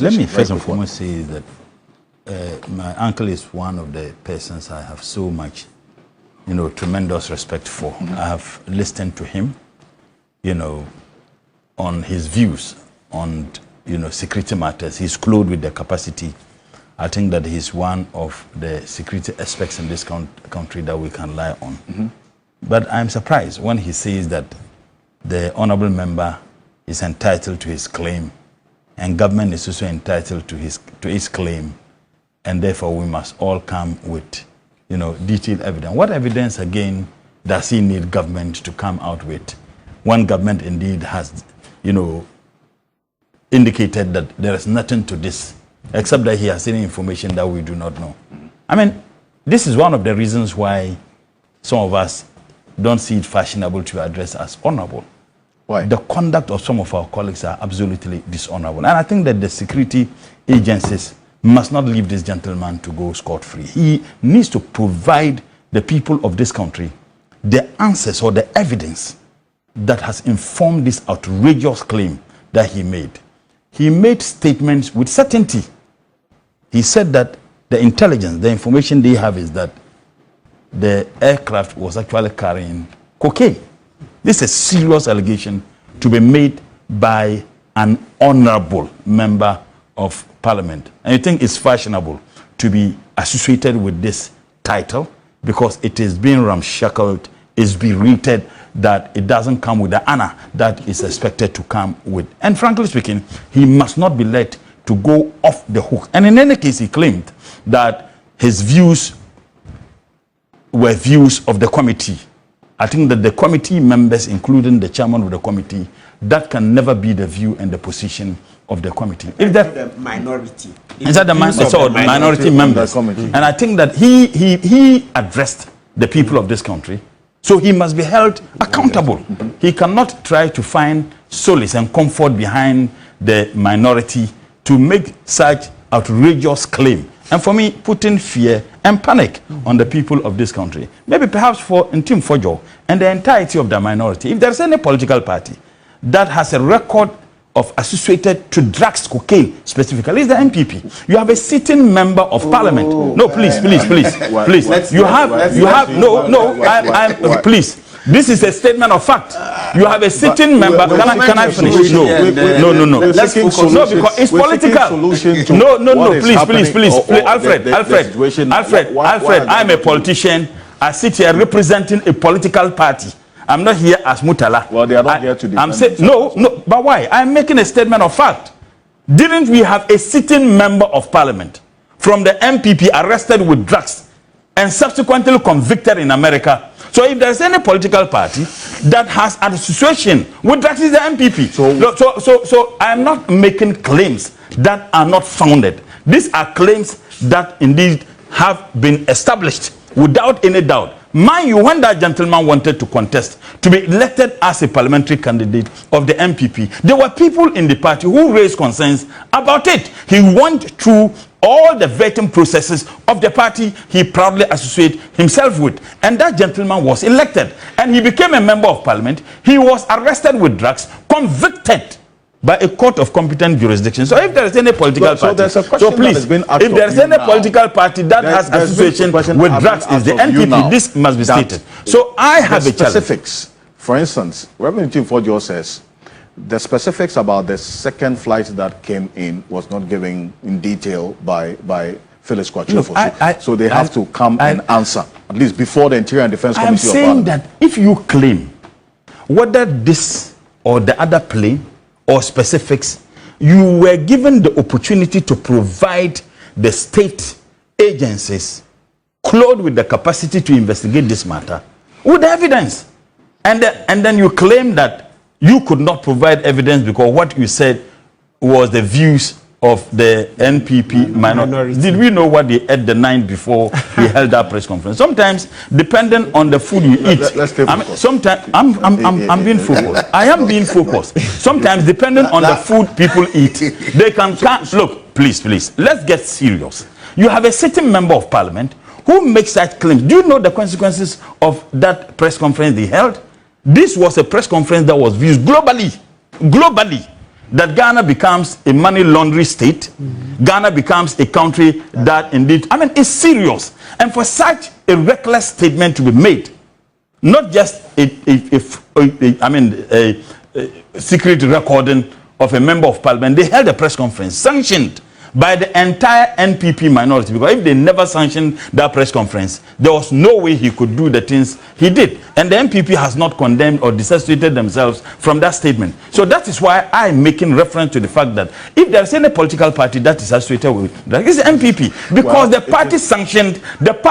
let me first and foremost say that my uncle is one of the persons I have so much, tremendous respect for. I have listened to him, on his views on, security matters. He's clothed with the capacity. I think that he's one of the security aspects in this country that we can rely on. But I'm surprised when he says that the honorable member is entitled to his claim, and government is also entitled to his claim, and therefore we must all come with, detailed evidence. What evidence again does he need government to come out with when government indeed has, indicated that there is nothing to this, except that he has any information that we do not know? I mean, this is one of the reasons why some of us don't see it fashionable to address as honorable. Why? The conduct of some of our colleagues are absolutely dishonorable. And I think that the security agencies must not leave this gentleman to go scot-free. He needs to provide the people of this country the answers or the evidence that has informed this outrageous claim that he made. He made statements with certainty. He said that the intelligence, the information they have is that the aircraft was actually carrying cocaine. This is a serious allegation to be made by an honorable member of parliament. And you think it's fashionable to be associated with this title because it is being ramshackled, is berated, that it doesn't come with the honor that is expected to come with. And frankly speaking, he must not be let to go off the hook. And in any case, he claimed that his views were views of the committee. I think that the committee members, including the chairman of the committee, that can never be the view and the position of the committee. If that the minority, is that the minority members, and I think that he addressed the people of this country, so he must be held accountable. He cannot try to find solace and comfort behind the minority to make such outrageous claim. And for me, putting fear and panic on the people of this country. Maybe perhaps for Ntim Fordjour and the entirety of the minority. If there's any political party that has a record of associated to drugs, cocaine specifically, it's the NPP. You have a sitting member of parliament. No, please. Please. This is a statement of fact. You have a sitting member. Can I finish? No. Let's focus. No, because it's political. No. Please. Alfred. I'm a politician. I sit here representing a political party. I'm not here as Murtala. Well, they are not here to defend. I'm saying no. But why? I'm making a statement of fact. Didn't we have a sitting member of parliament from the NPP arrested with drugs and subsequently convicted in America? So if there's any political party that has an association with drugs, is the NPP. So I'm not making claims that are not founded. These are claims that indeed have been established without any doubt. Mind you, when that gentleman wanted to contest to be elected as a parliamentary candidate of the NPP, there were people in the party who raised concerns about it. He went through all the vetting processes of the party he proudly associates himself with. And that gentleman was elected. And he became a member of parliament. He was arrested with drugs, convicted by a court of competent jurisdiction. So if there is any political party, if there is any political party that has association with drugs, is the NPP. This must be stated. So I have a specifics. For instance, Reverend Ntim Fordjour says the specifics about the second flight that came in was not given in detail by Phyllis Kwachufo. So they have to come and answer, at least before the Interior and Defense Committee. I'm saying that if you claim whether this or the other plane or specifics, you were given the opportunity to provide the state agencies clothed with the capacity to investigate this matter with evidence. And then you claim that you could not provide evidence because what you said was the views of the NPP minority. Did we know what they ate the night before he held that press conference? Sometimes, depending on the food you eat, sometimes I'm being focused. I am being focused. Sometimes, depending on the food people eat, they can look. Please, let's get serious. You have a sitting member of parliament who makes such claims. Do you know the consequences of that press conference they held? This was a press conference that was viewed globally. that Ghana becomes a money laundering state. Ghana becomes a country that indeed, I mean, it's serious. And for such a reckless statement to be made, not just a secret recording of a member of parliament, they held a press conference sanctioned by the entire NPP minority, because if they never sanctioned that press conference, there was no way he could do the things he did. And the NPP has not condemned or disassociated themselves from that statement. So that is why I'm making reference to the fact that if there's any political party that is associated with that, it's the NPP, because well, the party sanctioned that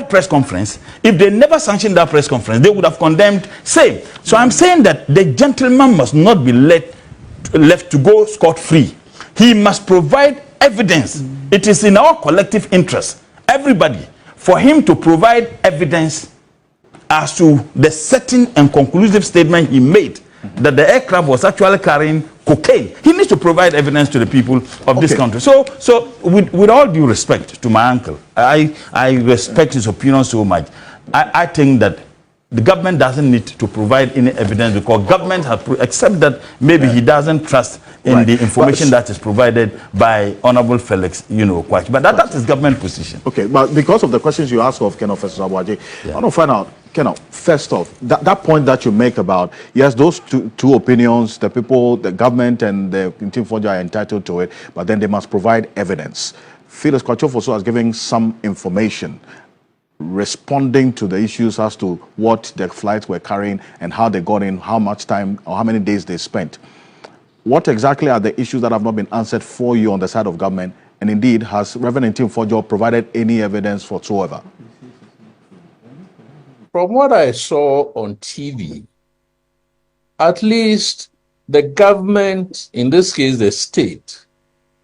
press conference. If they never sanctioned that press conference, they would have condemned same. So I'm saying that the gentleman must not be left to go scot-free. He must provide evidence. It is in our collective interest, everybody, for him to provide evidence as to the certain and conclusive statement he made that the aircraft was actually carrying cocaine. He needs to provide evidence to the people of this country. So with all due respect to my uncle, I respect his opinion so much. I think that the government doesn't need to provide any evidence, because government has except that maybe he doesn't trust in the information that is provided by Honorable Felix, Kwachi. But that is government position. Okay, but because of the questions you ask of Professor Abuaje, I want to find out, first off, that point that you make about, yes, those two opinions, the people, the government and the Ntim Fordjour are entitled to it, but then they must provide evidence. Felix Kwachi also has given some information responding to the issues as to what the flights were carrying and how they got in, how much time or how many days they spent. What exactly are the issues that have not been answered for you on the side of government? And indeed, has Reverend Ntim Fordjour provided any evidence whatsoever? From what I saw on TV, at least the government, in this case the state,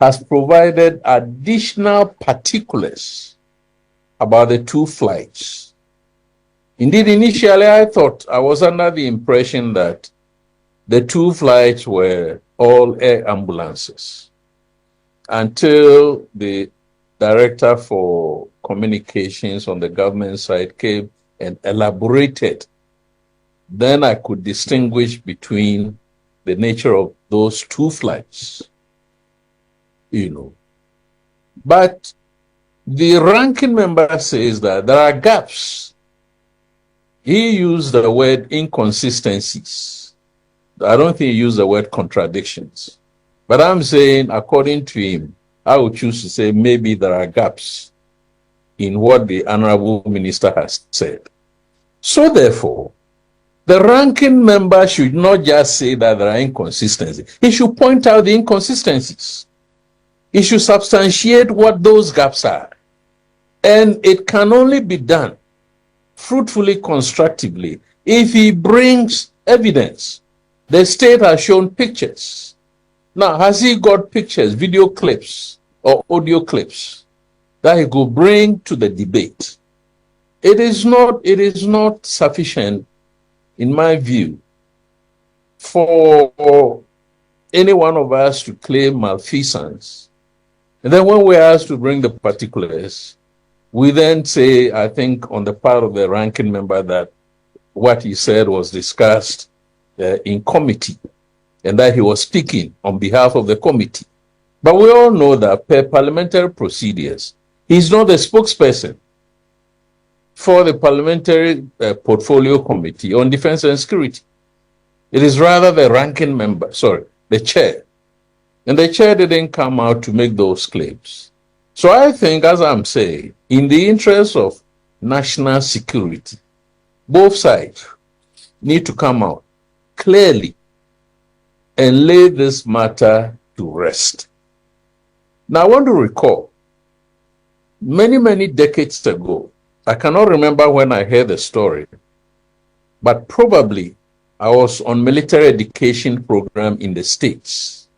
has provided additional particulars about the two flights. Indeed, initially I thought, I was under the impression that the two flights were all air ambulances, until the director for communications on the government side came and elaborated. Then I could distinguish between the nature of those two flights, But the ranking member says that there are gaps. He used the word inconsistencies. I don't think he used the word contradictions. But I'm saying, according to him, I would choose to say maybe there are gaps in what the Honorable Minister has said. So therefore, the ranking member should not just say that there are inconsistencies. He should point out the inconsistencies. He should substantiate what those gaps are. And it can only be done fruitfully, constructively, if he brings evidence. The state has shown pictures. Now, has he got pictures, video clips, or audio clips that he could bring to the debate? It is not sufficient, in my view, for any one of us to claim malfeasance. And then when we're asked to bring the particulars, we then say, I think, on the part of the ranking member, that what he said was discussed in committee, and that he was speaking on behalf of the committee. But we all know that per parliamentary procedures, he's not the spokesperson for the Parliamentary Portfolio Committee on Defense and Security. It is rather the ranking member, the chair. And the chair didn't come out to make those claims. So I think, as I'm saying, in the interest of national security, both sides need to come out clearly and lay this matter to rest. Now, I want to recall, many decades ago, I cannot remember when I heard the story, but probably I was on military education program in the States.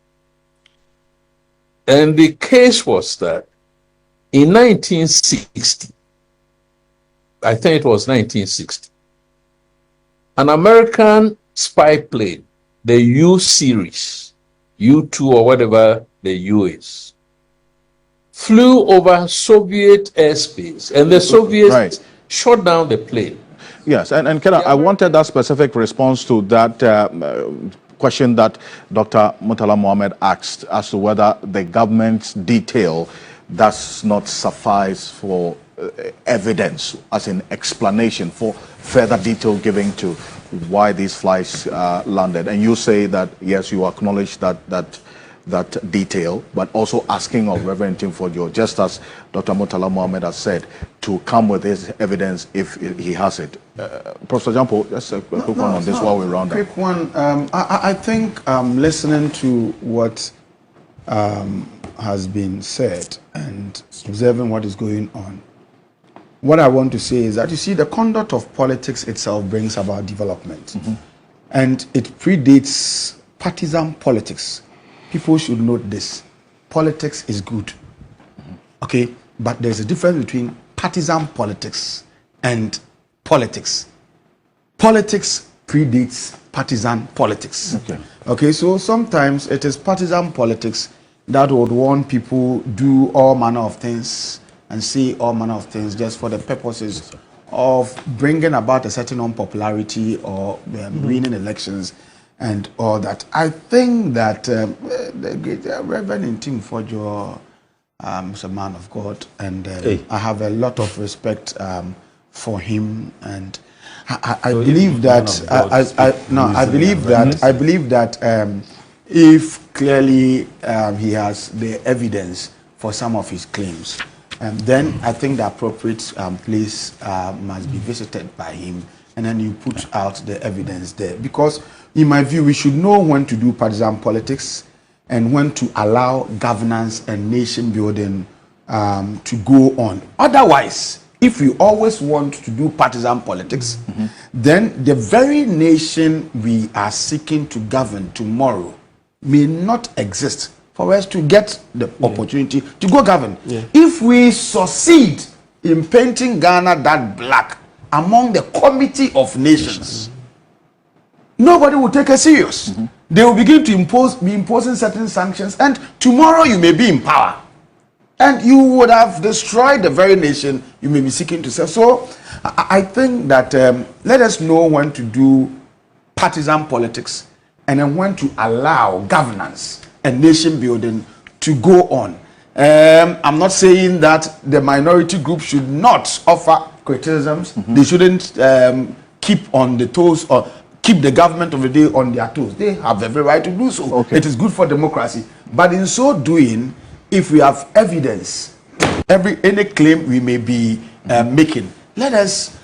And the case was that in 1960, I think it was 1960, an American spy plane, the U series, U2 or whatever the U is, flew over Soviet airspace, and the Soviets shot down the plane. Yes, and I wanted that specific response to that question that Dr. Murtala Mohammed asked as to whether the government's detail does not suffice for evidence, as in explanation for further detail given to why these flights landed. And you say that, yes, you acknowledge that detail, but also asking of Reverend Ntim Fordjour, just as Dr. Murtala Mohammed has said, to come with his evidence if he has it. Professor Jampo, just a quick one on this while we round up. Quick one. I think listening to what has been said and observing what is going on, what I want to say is that, you see, the conduct of politics itself brings about development. And it predates partisan politics. People should note this. Politics is good. Okay? But there's a difference between partisan politics and politics. Politics predates partisan politics. Okay, so sometimes it is partisan politics that would want people do all manner of things and say all manner of things just for the purposes of bringing about a certain unpopularity or winning elections and all that. I think that the great Reverend Ntim Fordjour is a man of God, and I have a lot of respect for him, and I believe that I believe that if clearly he has the evidence for some of his claims, then I think the appropriate place must be visited by him, and then you put out the evidence there. Because in my view, we should know when to do partisan politics and when to allow governance and nation building to go on. Otherwise, if we always want to do partisan politics, then the very nation we are seeking to govern tomorrow may not exist for us to get the opportunity to go govern. If we succeed in painting Ghana that black among the committee of nations, nobody will take us serious. They will begin to be imposing certain sanctions, and tomorrow you may be in power, and you would have destroyed the very nation you may be seeking to serve. So I think that let us know when to do partisan politics and then when to allow governance and nation building to go on. I'm not saying that the minority group should not offer criticisms. They shouldn't keep on the toes or keep the government of the day on their toes. They have every right to do so. It is good for democracy. But in so doing, if we have evidence, any claim we may be making, let us,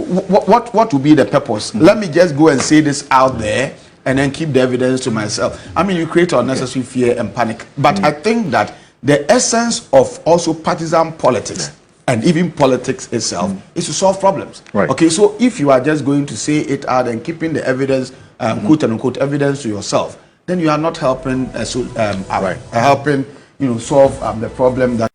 what will be the purpose? Let me just go and say this out there and then keep the evidence to myself. I mean, you create unnecessary fear and panic. But I think that the essence of also partisan politics and even politics itself is to solve problems. Okay, so if you are just going to say it out and keeping the evidence, quote unquote, evidence to yourself, then you are not helping, helping solve the problem that